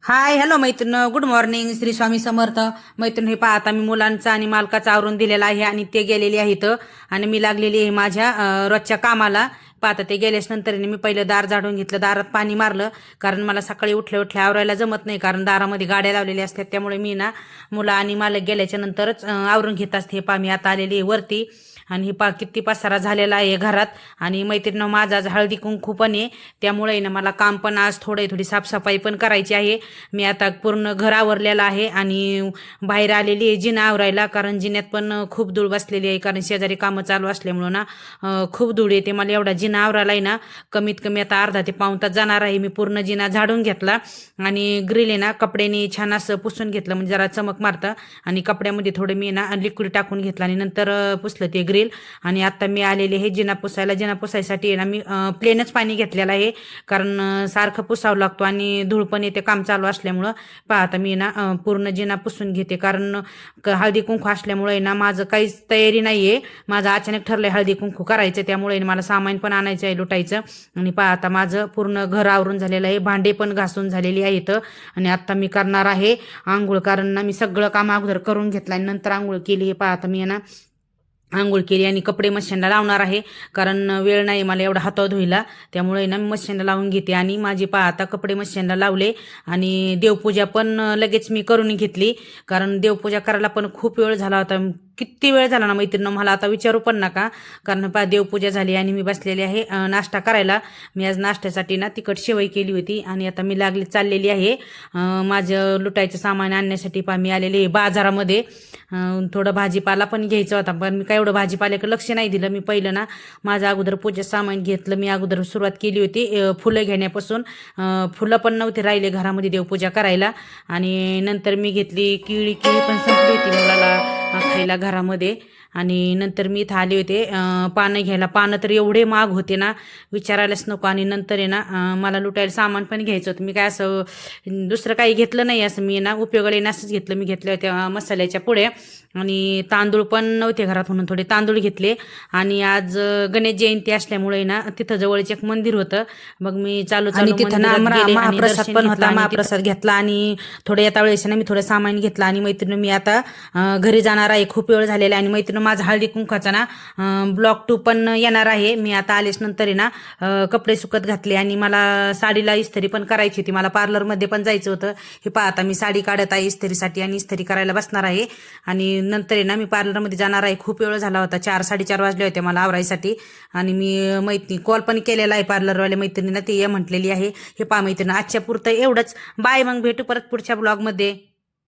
Hi hello मैत्रीण, good morning. Shri Swami Samarth. मैत्रीण, हे पहा, आता मी मुलांचा आणि मालकाचा आवरून दिलेला आहे आणि ते गेलेले आहेत आणि मी लागलेली आहे माझ्या रोजच्या कामाला. पाहता ते गेल्याच नंतर मी पहिलं दार झाडून घेतलं, दारात पाणी मारलं, कारण मला सकाळी उठल्या उठल्या आवरायला जमत नाही, कारण दारामध्ये गाड्या लावलेल्या असतात. त्यामुळे मी ना मुलं आणि मालक गेल्याच्या नंतरच आवरून घेत असते. पहा, मी आता आलेली आहे वरती आणि ही पा किती पसारा झालेला आहे घरात. आणि मैत्रिणीनं माझा आज हळदी कुंकू पण आहे, त्यामुळे ना मला काम पण आज थोडी साफसफाई पण करायची आहे. मी आता पूर्ण घर आवरलेलं आहे आणि बाहेर आलेली आहे जिना आवरायला, कारण जिन्यात पण खूप धूळ बसलेली आहे, कारण शेजारी कामं चालू असल्यामुळं ना खूप धूळ येते. मला एवढा जिना आवरायला आहे ना कमीत कमी आता अर्धा ते पाऊण तास जाणार आहे. मी पूर्ण जिना झाडून घेतला आणि ग्रिल आहे ना कपड्याने छान असं पुसून घेतलं, म्हणजे जरा चमक मारतं. आणि कपड्यामध्ये थोडं मी ना लिक्विड टाकून घेतलं आणि नंतर पुसलं ते ग्रिल. आणि आता मी आलेले हे जिना पुसायला. जिना पुसायसाठी आहे ना मी प्लेनच पाणी घेतलेलं आहे, कारण सारखं पुसावं लागतो आणि धूळ पण येते काम चालू असल्यामुळं. पहा, आता मी ना पूर्ण जिना पुसून घेते, कारण हळदी कुंकू असल्यामुळे ना माझं काहीच तयारी नाही आहे. माझं अचानक ठरलंय हळदी कुंकू करायचं, त्यामुळे मला सामान पण आणायचं आहे लुटायचं. आणि पहा, आता माझं पूर्ण घर आवरून झालेलं आहे, भांडे पण घासून झालेली आहेत आणि आता मी करणार आहे आंघोळ, कारण ना मी सगळं काम अगोदर करून घेतलं आणि नंतर आंघोळ केली. हे पहा, आता मी ना आंघोळ केली आणि कपडे मशीनला लावणार आहे, कारण वेळ नाही मला एवढा हातावर धुईला, त्यामुळे ना मी मशीनला लावून घेते. आणि माझी पहा आता कपडे मशीनला लावले आणि देवपूजा पण लगेच मी करून घेतली, कारण देवपूजा करायला पण खूप वेळ झाला होता. किती वेळ झाला ना मैत्रिणी, मला आता विचारू पण नका. कारण पहा, देवपूजा झाली आणि मी बसलेली आहे नाश्ता करायला. मी आज नाश्त्यासाठी ना तिखट शेवई केली होती आणि आता मी चाललेली आहे माझं लुटायचं सामान आणण्यासाठी. पहा, मी आलेली आहे बाजारामध्ये. थोडं भाजीपाला पण घ्यायचं होता, पण मी काय एवढं भाजीपाल्याकडे लक्ष नाही दिलं. मी पहिलं ना माझं अगोदर पूजा सामान घेतलं. मी अगोदर सुरुवात केली होती फुलं घेण्यापासून. फुलं पण नव्हते राहिले घरामध्ये देवपूजा करायला. आणि नंतर मी घेतली केळी. केळी पण संपली होती मुलाला खायला घरामध्ये. आणि नंतर मी इथं आले होते पानं घ्यायला. पानं तर एवढे महाग होते ना विचारायलाच नको. आणि नंतर आहे ना मला लुटायला सामान पण घ्यायचं होतं. मी काय असं दुसरं काही घेतलं नाही, असं मी ना उपयोगाला येण्यासच घेतलं. मी घेतल्या होत्या मसाल्याच्या पुड्या आणि तांदूळ पण नव्हते घरात, म्हणून थोडे तांदूळ घेतले. आणि आज गणेश जयंती असल्यामुळे ना तिथं जवळच एक मंदिर होतं, मग मी चालू आणि तिथं ना महाप्रसाद पण होता. महाप्रसाद घेतला आणि थोडे येता वेळेस ना मी थोडं सामान घेतलं. आणि मैत्रिणी, मी आता घरी जाणार आहे, खूप वेळ झालेला आहे. आणि मैत्रिणी, माझा हळदी कुंकाचा ना ब्लॉग 2 पण येणार आहे. मी आता आलेच नंतर आहे ना कपडे सुकत घातले आणि मला साडीला इस्त्री पण करायची होती, मला पार्लरमध्ये पण जायचं होतं. हे पहा, आता मी साडी काढत आहे इस्त्रीसाठी आणि इस्त्री करायला बसणार आहे. आणि नंतर आहे ना मी पार्लरमध्ये जाणार आहे. खूप वेळ झाला होता, 4-4:30 वाजले होते मला आवरायसाठी. आणि मी कॉल पण केलेला आहे पार्लरवाल्या मैत्रिणींना, ते म्हटलेली आहे. हे पहा मैत्रिणी, आजच्या पुरतं एवढंच. बाय, मग भेटू परत पुढच्या ब्लॉगमध्ये.